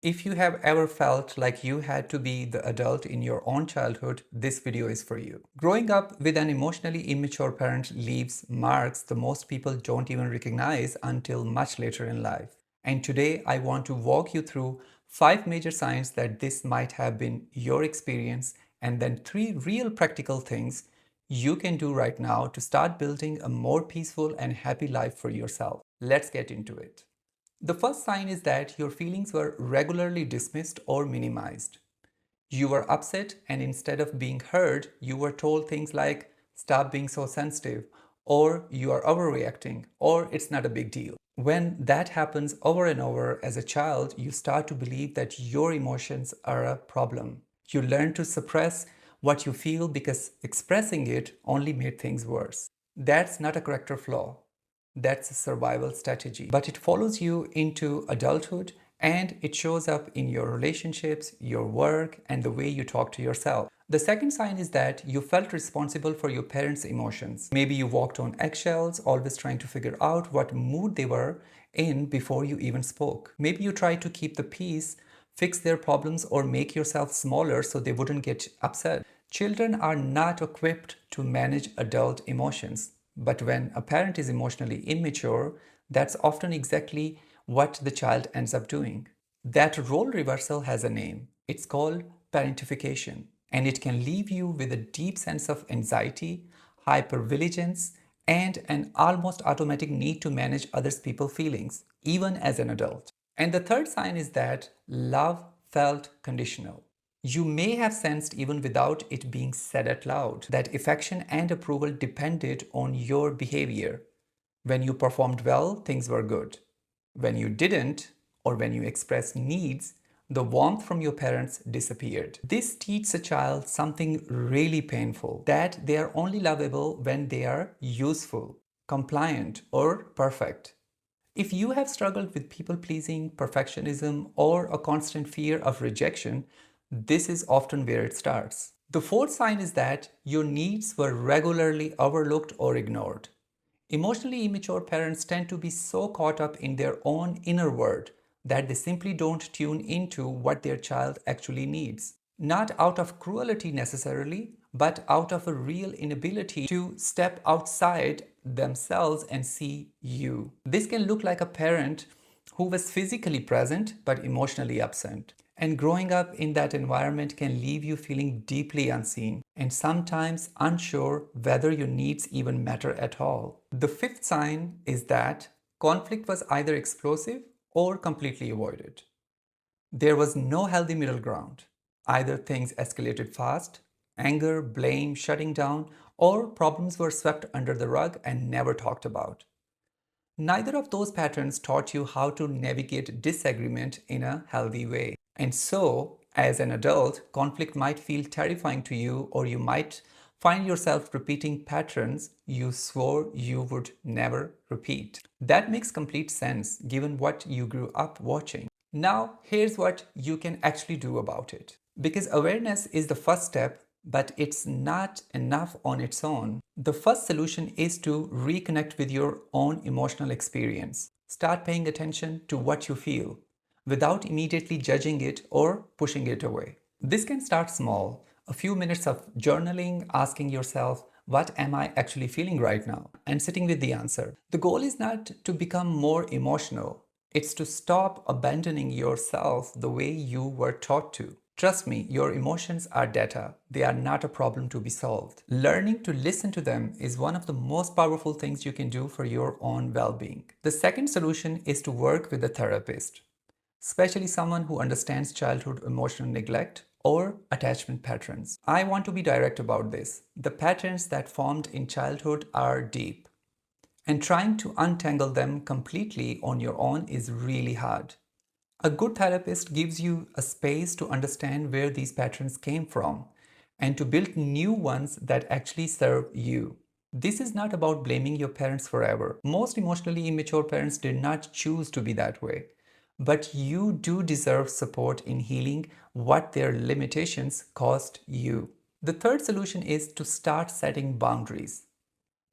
If you have ever felt like you had to be the adult in your own childhood, this video is for you. Growing up with an emotionally immature parent leaves marks the most people don't even recognize until much later in life. And today I want to walk you through 5 major signs that this might have been your experience, and then 3 real practical things you can do right now to start building a more peaceful and happy life for yourself. Let's get into it. The first sign is that your feelings were regularly dismissed or minimized. You were upset, and instead of being heard, you were told things like, "Stop being so sensitive," or "You are overreacting," or "It's not a big deal." When that happens over and over as a child, you start to believe that your emotions are a problem. You learn to suppress what you feel because expressing it only made things worse. That's not a character flaw. That's a survival strategy. But it follows you into adulthood, and it shows up in your relationships, your work, and the way you talk to yourself. The second sign is that you felt responsible for your parents' emotions. Maybe you walked on eggshells, always trying to figure out what mood they were in before you even spoke. Maybe you tried to keep the peace, fix their problems, or make yourself smaller so they wouldn't get upset. Children are not equipped to manage adult emotions. But when a parent is emotionally immature, that's often exactly what the child ends up doing. That role reversal has a name. It's called parentification, and it can leave you with a deep sense of anxiety, hypervigilance, and an almost automatic need to manage other people's feelings, even as an adult. And the third sign is that love felt conditional. You may have sensed, even without it being said out loud, that affection and approval depended on your behavior. When you performed well, things were good. When you didn't, or when you expressed needs, the warmth from your parents disappeared. This teaches a child something really painful, that they are only lovable when they are useful, compliant, or perfect. If you have struggled with people pleasing, perfectionism, or a constant fear of rejection, this is often where it starts. The fourth sign is that your needs were regularly overlooked or ignored. Emotionally immature parents tend to be so caught up in their own inner world that they simply don't tune into what their child actually needs. Not out of cruelty necessarily, but out of a real inability to step outside themselves and see you. This can look like a parent who was physically present but emotionally absent. And growing up in that environment can leave you feeling deeply unseen and sometimes unsure whether your needs even matter at all. The fifth sign is that conflict was either explosive or completely avoided. There was no healthy middle ground. Either things escalated fast, anger, blame, shutting down, or problems were swept under the rug and never talked about. Neither of those patterns taught you how to navigate disagreement in a healthy way. And so, as an adult, conflict might feel terrifying to you, or you might find yourself repeating patterns you swore you would never repeat. That makes complete sense given what you grew up watching. Now, here's what you can actually do about it. Because awareness is the first step, but it's not enough on its own. The first solution is to reconnect with your own emotional experience. Start paying attention to what you feel without immediately judging it or pushing it away. This can start small. A few minutes of journaling, asking yourself, what am I actually feeling right now? And sitting with the answer. The goal is not to become more emotional. It's to stop abandoning yourself the way you were taught to. Trust me, your emotions are data. They are not a problem to be solved. Learning to listen to them is one of the most powerful things you can do for your own well-being. The second solution is to work with a therapist, especially someone who understands childhood emotional neglect or attachment patterns. I want to be direct about this. The patterns that formed in childhood are deep, and trying to untangle them completely on your own is really hard. A good therapist gives you a space to understand where these patterns came from and to build new ones that actually serve you. This is not about blaming your parents forever. Most emotionally immature parents did not choose to be that way. But you do deserve support in healing what their limitations cost you. The third solution is to start setting boundaries,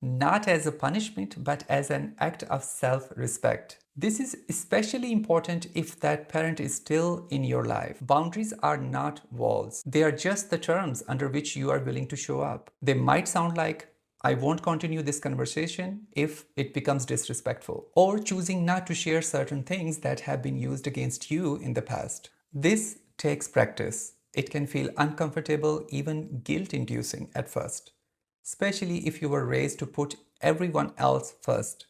not as a punishment, but as an act of self-respect. This is especially important if that parent is still in your life. Boundaries are not walls. They are just the terms under which you are willing to show up. They might sound like, I won't continue this conversation if it becomes disrespectful, or choosing not to share certain things that have been used against you in the past. This takes practice. It can feel uncomfortable, even guilt inducing at first, especially if you were raised to put everyone else first.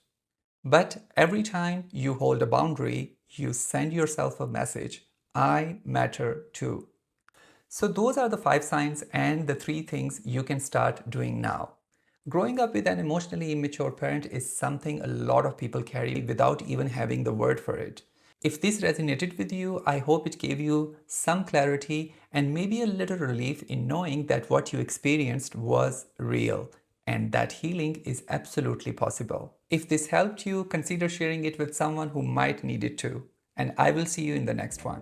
But every time you hold a boundary, you send yourself a message: I matter too. So, those are the 5 signs and the 3 things you can start doing now. Growing up with an emotionally immature parent is something a lot of people carry without even having the word for it. If this resonated with you, I hope it gave you some clarity and maybe a little relief in knowing that what you experienced was real and that healing is absolutely possible. If this helped you, consider sharing it with someone who might need it too. And I will see you in the next one.